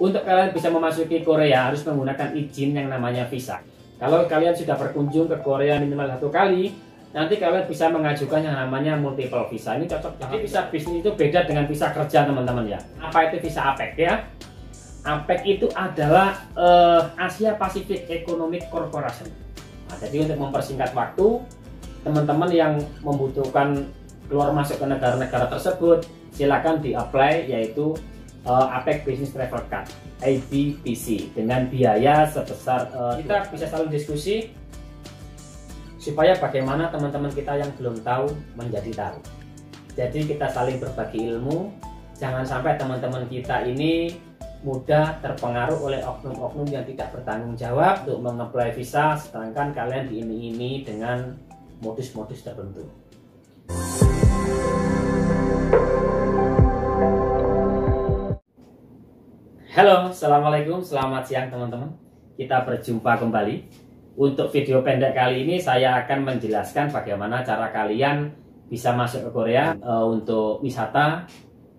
Untuk kalian bisa memasuki Korea harus menggunakan izin yang namanya visa. Kalau kalian sudah berkunjung ke Korea minimal 1 kali, nanti kalian bisa mengajukan yang namanya multiple visa. Ini cocok. Jadi visa bisnis itu beda dengan visa kerja, teman-teman ya. Apa itu visa APEC ya? APEC itu adalah Asia Pacific Economic Corporation. Nah, jadi untuk mempersingkat waktu, teman-teman yang membutuhkan keluar masuk ke negara-negara tersebut, silakan di-apply, yaitu APEC Business Travel Card (ABPC) dengan biaya sebesar kita bisa saling diskusi supaya bagaimana teman-teman kita yang belum tahu menjadi tahu. Jadi kita saling berbagi ilmu, jangan sampai teman-teman kita ini mudah terpengaruh oleh oknum-oknum yang tidak bertanggung jawab untuk mengapply visa, sedangkan kalian diiming-imingi dengan modus-modus tertentu. Halo, assalamualaikum, selamat siang teman-teman. Kita berjumpa kembali. Untuk video pendek kali ini saya akan menjelaskan bagaimana cara kalian bisa masuk ke Korea untuk wisata,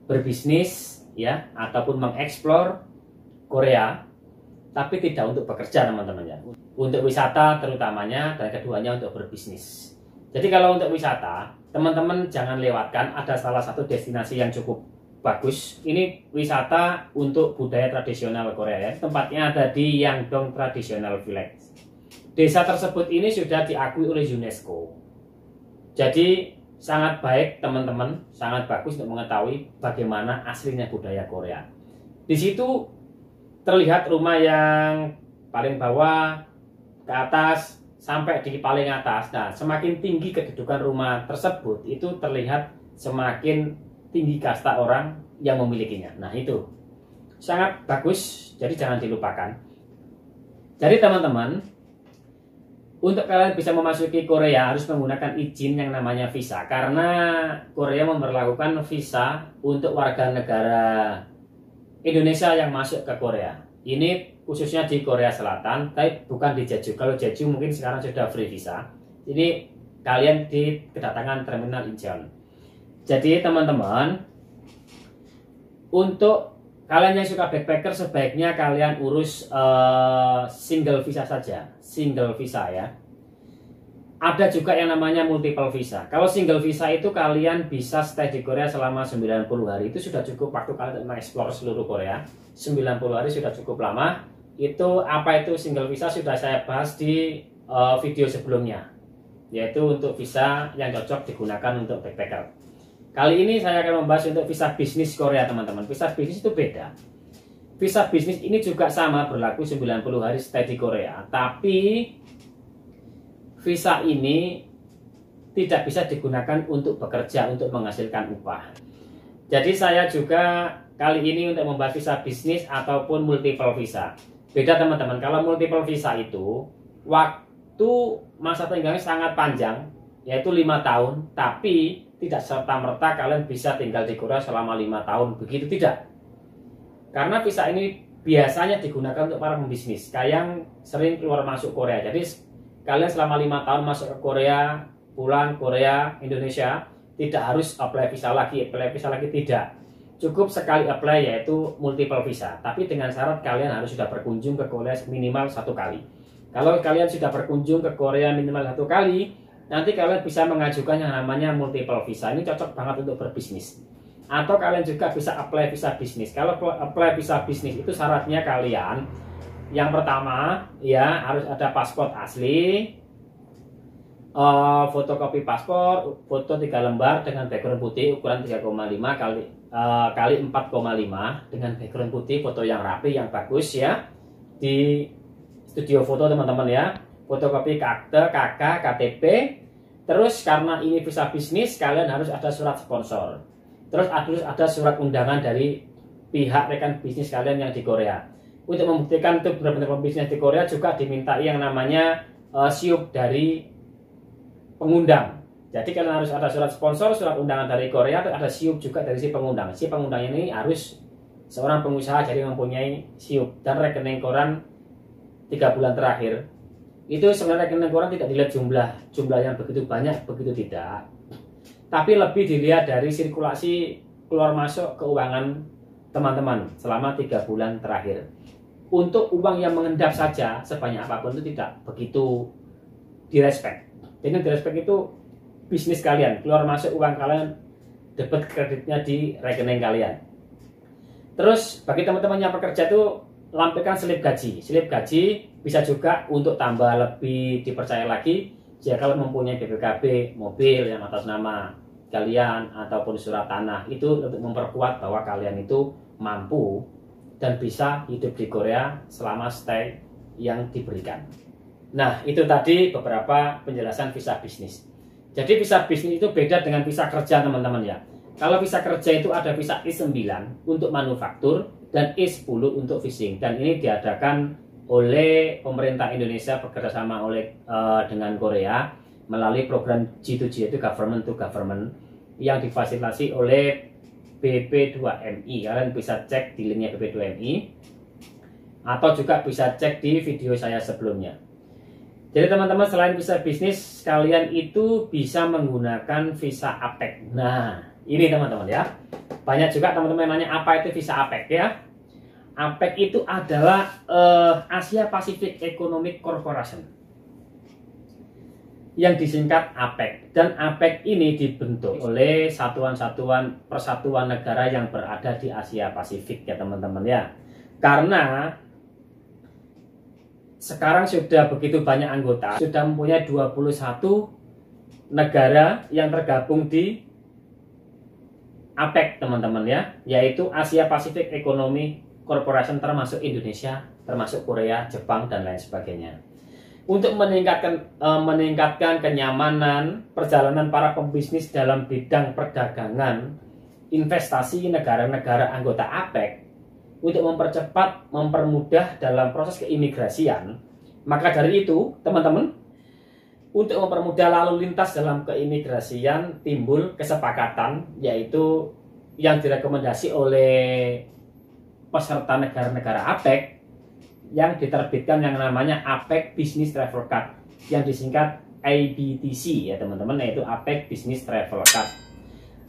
berbisnis, ya, ataupun mengeksplor Korea, tapi tidak untuk bekerja, teman-teman ya. Untuk wisata terutamanya, dan keduanya untuk berbisnis. Jadi kalau untuk wisata, teman-teman jangan lewatkan, ada salah satu destinasi yang cukup bagus. Ini wisata untuk budaya tradisional Korea ya. Tempatnya ada di Yangdong Traditional Village. Desa tersebut ini sudah diakui oleh UNESCO. Jadi sangat baik teman-teman, sangat bagus untuk mengetahui bagaimana aslinya budaya Korea. Di situ terlihat rumah yang paling bawah ke atas sampai di paling atas. Nah, semakin tinggi kedudukan rumah tersebut, itu terlihat semakin tinggi kasta orang yang memilikinya. Nah, itu sangat bagus, jadi jangan dilupakan. Jadi teman-teman, untuk kalian bisa memasuki Korea harus menggunakan izin yang namanya visa, karena Korea memberlakukan visa untuk warga negara Indonesia yang masuk ke Korea. Ini khususnya di Korea Selatan, tapi bukan di Jeju. Kalau Jeju mungkin sekarang sudah free visa. Ini kalian di kedatangan Terminal Incheon. Jadi teman-teman, untuk kalian yang suka backpacker, sebaiknya kalian urus single visa saja, single visa ya. Ada juga yang namanya multiple visa. Kalau single visa itu kalian bisa stay di Korea selama 90 hari. Itu sudah cukup waktu kalian untuk mengeksplor seluruh Korea. 90 hari sudah cukup lama. Itu apa itu single visa sudah saya bahas di video sebelumnya, yaitu untuk visa yang cocok digunakan untuk backpacker. Kali ini saya akan membahas untuk visa bisnis Korea, teman-teman. Visa bisnis itu beda. Visa bisnis ini juga sama, berlaku 90 hari stay di Korea. Tapi visa ini tidak bisa digunakan untuk bekerja, untuk menghasilkan upah. Jadi saya juga kali ini untuk membahas visa bisnis ataupun multiple visa. Beda, teman-teman. Kalau multiple visa itu waktu masa tinggalnya sangat panjang, yaitu 5 tahun, tapi tidak serta-merta kalian bisa tinggal di Korea selama 5 tahun, begitu tidak. Karena visa ini biasanya digunakan untuk para pembisnis, yang sering keluar masuk Korea. Jadi kalian selama 5 tahun masuk ke Korea, pulang Korea, Indonesia, tidak harus apply visa lagi tidak. Cukup sekali apply, yaitu multiple visa. Tapi dengan syarat kalian harus sudah berkunjung ke Korea minimal 1 kali. Kalau kalian sudah berkunjung ke Korea minimal 1 kali, nanti kalian bisa mengajukan yang namanya multiple visa. Ini cocok banget untuk berbisnis. Atau kalian juga bisa apply visa bisnis. Kalau apply visa bisnis itu syaratnya kalian, yang pertama ya harus ada paspor asli, fotokopi paspor, foto 3 lembar dengan background putih ukuran 3,5 kali 4,5 dengan background putih, foto yang rapi, yang bagus ya, di studio foto teman-teman ya. Fotokopi akte, KK, KTP. Terus karena ini visa bisnis, kalian harus ada surat sponsor. Terus harus ada surat undangan dari pihak rekan bisnis kalian yang di Korea. Untuk membuktikan itu benar-benar pembisnis di Korea, juga dimintai yang namanya siup dari pengundang. Jadi kalian harus ada surat sponsor, surat undangan dari Korea, ada siup juga dari si pengundang. Si pengundang ini harus seorang pengusaha, jadi mempunyai siup dan rekening koran 3 bulan terakhir. Itu sebenarnya rekening koran tidak dilihat jumlah yang begitu banyak, begitu tidak. Tapi lebih dilihat dari sirkulasi keluar masuk keuangan teman-teman selama 3 bulan terakhir. Untuk uang yang mengendap saja sebanyak apapun itu tidak begitu direspek. Jadi direspek itu bisnis kalian, keluar masuk uang kalian, debit kreditnya di rekening kalian. Terus bagi teman-teman yang pekerja itu lampirkan slip gaji. Slip gaji bisa juga untuk tambah lebih dipercaya lagi jika kalian mempunyai BPKB, mobil yang atas nama kalian ataupun surat tanah, itu untuk memperkuat bahwa kalian itu mampu dan bisa hidup di Korea selama stay yang diberikan. Nah, itu tadi beberapa penjelasan visa bisnis. Jadi visa bisnis itu beda dengan visa kerja, teman-teman ya. Kalau visa kerja itu ada visa I9 untuk manufaktur dan I10 untuk fishing, dan ini diadakan oleh pemerintah Indonesia bekerjasama dengan Korea melalui program G2G, itu government to government, yang difasilitasi oleh BP2MI. Kalian bisa cek di linknya BP2MI atau juga bisa cek di video saya sebelumnya. Jadi teman-teman, selain visa bisnis, kalian itu bisa menggunakan visa APEC. Nah, ini teman-teman ya. Banyak juga teman-teman yang nanya apa itu visa APEC ya. APEC itu adalah Asia Pacific Economic Corporation, yang disingkat APEC. Dan APEC ini dibentuk oleh satuan-satuan persatuan negara yang berada di Asia Pasifik ya teman-teman ya. Karena sekarang sudah begitu banyak anggota, sudah mempunyai 21 negara yang tergabung di APEC teman-teman ya, yaitu Asia Pacific Economic Corporation, termasuk Indonesia, termasuk Korea, Jepang, dan lain sebagainya. Untuk meningkatkan kenyamanan perjalanan para pembisnis dalam bidang perdagangan investasi negara-negara anggota APEC, untuk mempermudah dalam proses keimigrasian, maka dari itu teman-teman, untuk mempermudah lalu lintas dalam keimigrasian, timbul kesepakatan, yaitu yang direkomendasi oleh peserta negara-negara APEC, yang diterbitkan yang namanya APEC Business Travel Card, yang disingkat ABTC ya teman-teman, yaitu APEC Business Travel Card.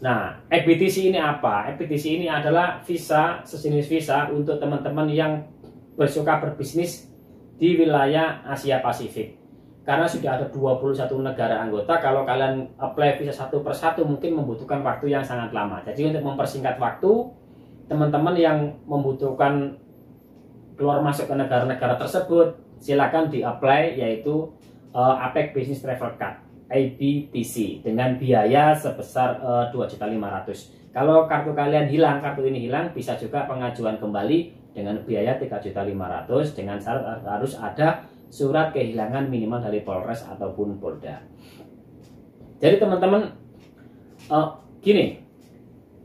Nah, ABTC ini apa? ABTC ini adalah visa, sejenis visa untuk teman-teman yang bersuka berbisnis di wilayah Asia Pasifik. Karena sudah ada 21 negara anggota, kalau kalian apply visa satu persatu mungkin membutuhkan waktu yang sangat lama. Jadi untuk mempersingkat waktu, teman-teman yang membutuhkan keluar masuk ke negara-negara tersebut, silakan di-apply, yaitu APEC Business Travel Card ABTC dengan biaya sebesar 2.500.000. Kalau kartu kalian hilang, kartu ini hilang, bisa juga pengajuan kembali dengan biaya 3.500.000 dengan syarat harus ada surat kehilangan minimal dari Polres ataupun Polda. Jadi teman-teman, gini,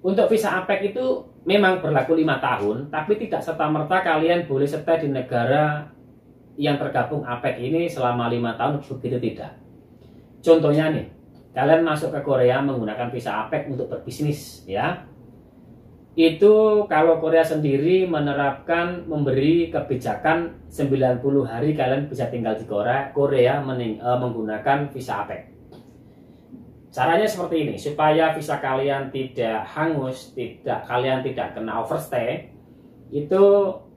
untuk visa APEC itu memang berlaku 5 tahun, tapi tidak serta-merta kalian boleh stay di negara yang tergabung APEC ini selama 5 tahun, begitu tidak. Contohnya nih, kalian masuk ke Korea menggunakan visa APEC untuk berbisnis ya. Itu kalau Korea sendiri menerapkan, memberi kebijakan 90 hari kalian bisa tinggal di Korea menggunakan visa APEC. Caranya seperti ini, supaya visa kalian tidak hangus, kalian tidak kena overstay, itu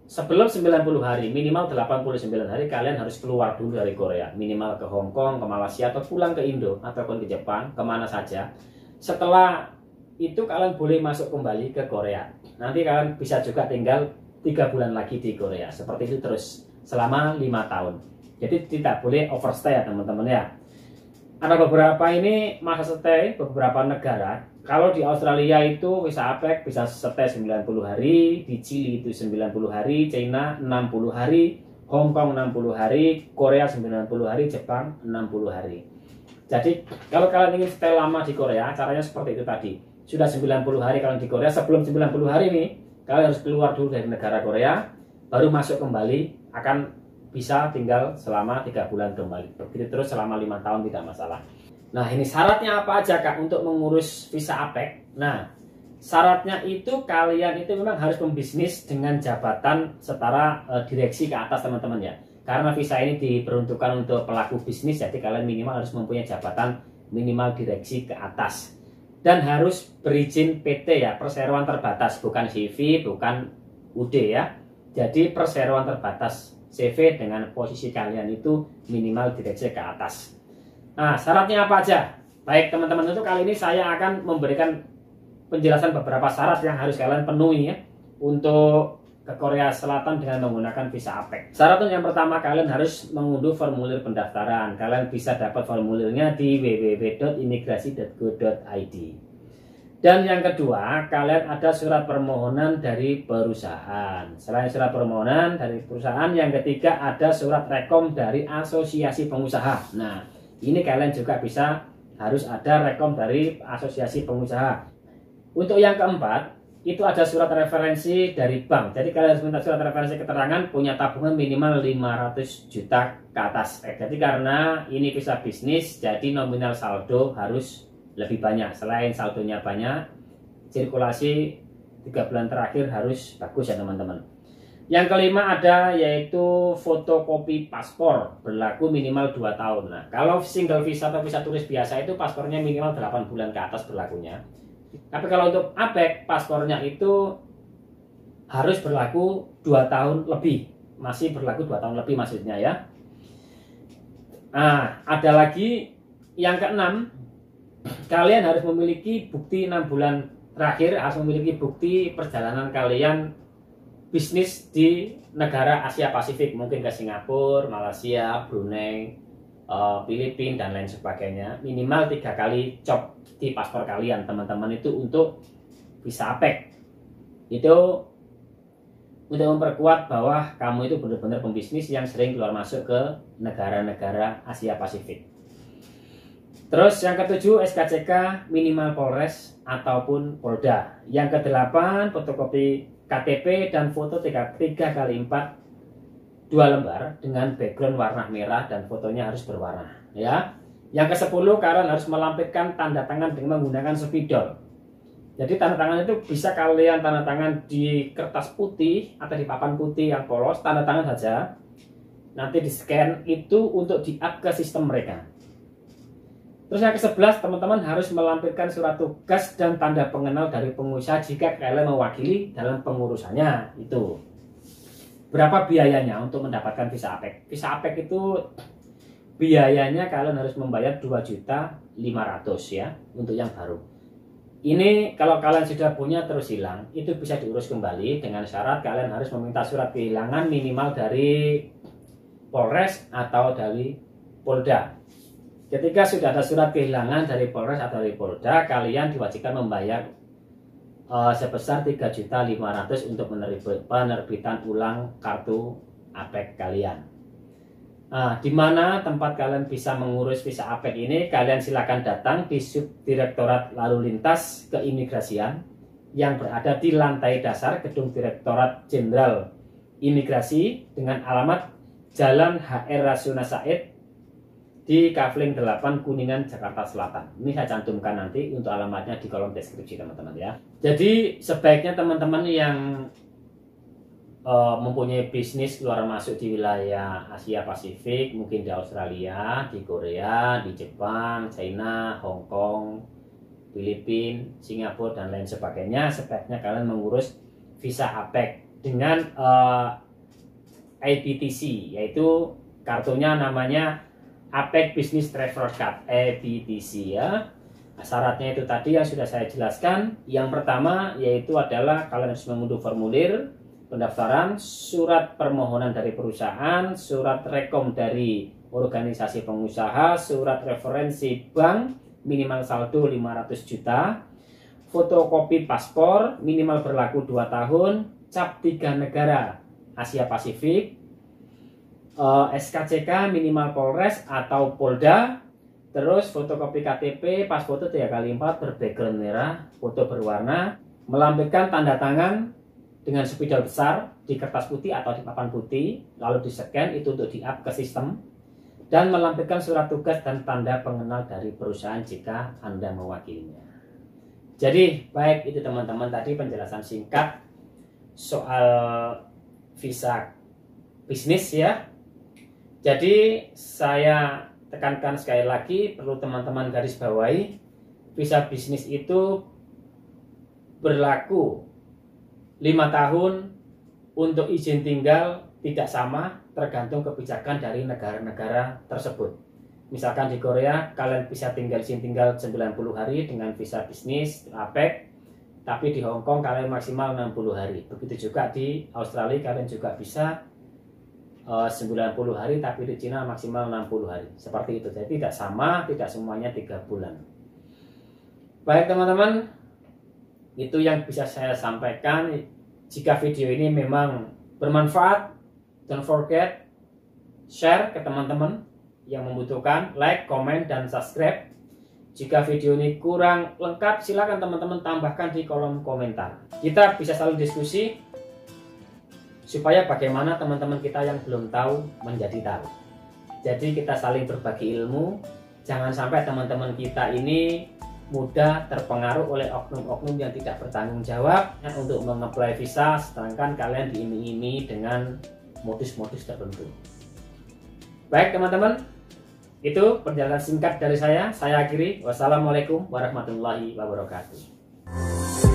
sebelum 90 hari, minimal 89 hari kalian harus keluar dulu dari Korea. Minimal ke Hong Kong, ke Malaysia, atau pulang ke Indo, ataupun ke Jepang, kemana saja. Setelah itu kalian boleh masuk kembali ke Korea. Nanti kalian bisa juga tinggal 3 bulan lagi di Korea. Seperti itu terus selama 5 tahun. Jadi tidak boleh overstay ya teman-teman ya. Ada beberapa ini masa stay, beberapa negara. Kalau di Australia itu visa APEC bisa stay 90 hari, di Chili itu 90 hari, China 60 hari, Hong Kong 60 hari, Korea 90 hari, Jepang 60 hari. Jadi kalau kalian ingin stay lama di Korea, caranya seperti itu tadi. Sudah 90 hari kalian di Korea, sebelum 90 hari nih, kalian harus keluar dulu dari negara Korea, baru masuk kembali, akan bisa tinggal selama 3 bulan kembali. Begitu terus selama 5 tahun tidak masalah. Nah, ini syaratnya apa aja Kak untuk mengurus visa APEC? Nah, syaratnya itu kalian itu memang harus membisnis dengan jabatan setara direksi ke atas teman-teman ya. Karena visa ini diperuntukkan untuk pelaku bisnis, jadi kalian minimal harus mempunyai jabatan minimal direksi ke atas. dan harus berizin PT ya, perseroan terbatas, bukan CV, bukan UD ya. Jadi perseroan terbatas CV dengan posisi kalian itu minimal direct ke atas. Nah, syaratnya apa aja? Baik teman-teman, untuk kali ini saya akan memberikan penjelasan beberapa syarat yang harus kalian penuhi ya untuk ke Korea Selatan dengan menggunakan visa APEC. Syarat yang pertama, kalian harus mengunduh formulir pendaftaran. Kalian bisa dapat formulirnya di www.imigrasi.go.id. Dan yang kedua, kalian ada surat permohonan dari perusahaan. Selain surat permohonan dari perusahaan, yang ketiga ada surat rekom dari asosiasi pengusaha. Nah, ini kalian juga bisa harus ada rekom dari asosiasi pengusaha. Untuk yang keempat, itu ada surat referensi dari bank. Jadi kalian harus minta surat referensi keterangan punya tabungan minimal 500 juta ke atas. Jadi karena ini visa bisnis, jadi nominal saldo harus lebih banyak. Selain saldonya banyak, sirkulasi 3 bulan terakhir harus bagus ya teman-teman. Yang kelima ada yaitu fotokopi paspor berlaku minimal 2 tahun. Nah, kalau single visa atau visa turis biasa itu paspornya minimal 8 bulan ke atas berlakunya. Tapi kalau untuk APEC, paspornya itu harus berlaku 2 tahun lebih. Masih berlaku 2 tahun lebih maksudnya ya. Nah, ada lagi yang keenam, kalian harus memiliki bukti 6 bulan terakhir, harus memiliki bukti perjalanan kalian bisnis di negara Asia Pasifik, mungkin ke Singapura, Malaysia, Brunei, Filipina dan lain sebagainya. Minimal 3 kali cop di paspor kalian teman-teman itu untuk visa APEC. Itu untuk memperkuat bahwa kamu itu benar-benar pembisnis yang sering keluar masuk ke negara-negara Asia Pasifik. Terus yang ketujuh, SKCK minimal Polres ataupun Polda. Yang kedelapan, fotokopi KTP dan foto 3x4 2 lembar dengan background warna merah dan fotonya harus berwarna ya. Yang ke-10, kalian harus melampirkan tanda tangan dengan menggunakan spidol. Jadi tanda tangan itu bisa kalian tanda tangan di kertas putih atau di papan putih yang polos, tanda tangan saja. Nanti di scan itu untuk di-up ke sistem mereka. Terus yang ke-11, teman-teman harus melampirkan surat tugas dan tanda pengenal dari pengusaha jika kalian mewakili dalam pengurusannya itu. Berapa biayanya untuk mendapatkan visa APEC? Visa APEC itu biayanya kalian harus membayar 2.500.000 ya untuk yang baru. Ini kalau kalian sudah punya terus hilang, itu bisa diurus kembali dengan syarat kalian harus meminta surat kehilangan minimal dari Polres atau dari Polda. Ketika sudah ada surat kehilangan dari Polres atau dari Polda, kalian diwajibkan membayar sebesar 3.500.000 untuk penerbitan ulang kartu APEC kalian. Nah, di mana tempat kalian bisa mengurus visa APEC ini? Kalian silakan datang di Subdirektorat Lalu Lintas Keimigrasian yang berada di lantai dasar Gedung Direktorat Jenderal Imigrasi dengan alamat Jalan HR Rasuna Said di Kavling 8 Kuningan, Jakarta Selatan. Ini saya cantumkan nanti untuk alamatnya di kolom deskripsi teman-teman ya. Jadi sebaiknya teman-teman yang mempunyai bisnis keluar masuk di wilayah Asia Pasifik, mungkin di Australia, di Korea, di Jepang, China, Hong Kong, Filipina, Singapura dan lain sebagainya, sebaiknya kalian mengurus visa APEC dengan IBTC, yaitu kartunya namanya APEC Business Travel Card, EBTC ya. Syaratnya itu tadi yang sudah saya jelaskan. Yang pertama yaitu adalah kalian harus mengunduh formulir pendaftaran, surat permohonan dari perusahaan, surat rekom dari organisasi pengusaha, surat referensi bank minimal saldo 500 juta, fotokopi paspor minimal berlaku 2 tahun, cap 3 negara Asia Pasifik, SKCK minimal Polres atau Polda, terus fotokopi KTP pas foto 3x4 berbackground merah, foto berwarna, melampirkan tanda tangan dengan spidol besar di kertas putih atau di papan putih, lalu di scan itu untuk di-up ke sistem, dan melampirkan surat tugas dan tanda pengenal dari perusahaan jika Anda mewakilinya. Jadi baik itu teman-teman, tadi penjelasan singkat soal visa bisnis ya. Jadi saya tekankan sekali lagi, perlu teman-teman garis bawahi visa bisnis itu berlaku 5 tahun. Untuk izin tinggal tidak sama, tergantung kebijakan dari negara-negara tersebut. Misalkan di Korea kalian bisa izin tinggal 90 hari dengan visa bisnis APEC, tapi di Hong Kong kalian maksimal 60 hari. Begitu juga di Australia kalian juga bisa 90 hari, tapi di Cina maksimal 60 hari. Seperti itu. Jadi tidak sama, tidak semuanya 3 bulan. Baik teman-teman, itu yang bisa saya sampaikan. Jika video ini memang bermanfaat, don't forget share ke teman-teman yang membutuhkan, like, komen, dan subscribe. Jika video ini kurang lengkap, silakan teman-teman tambahkan di kolom komentar. Kita bisa saling diskusi supaya bagaimana teman-teman kita yang belum tahu menjadi tahu. Jadi kita saling berbagi ilmu. Jangan sampai teman-teman kita ini mudah terpengaruh oleh oknum-oknum yang tidak bertanggung jawab untuk mengapply visa, sedangkan kalian diiming-imingi dengan modus-modus tertentu. Baik teman-teman, itu perjalanan singkat dari saya akhiri. Wassalamualaikum warahmatullahi wabarakatuh.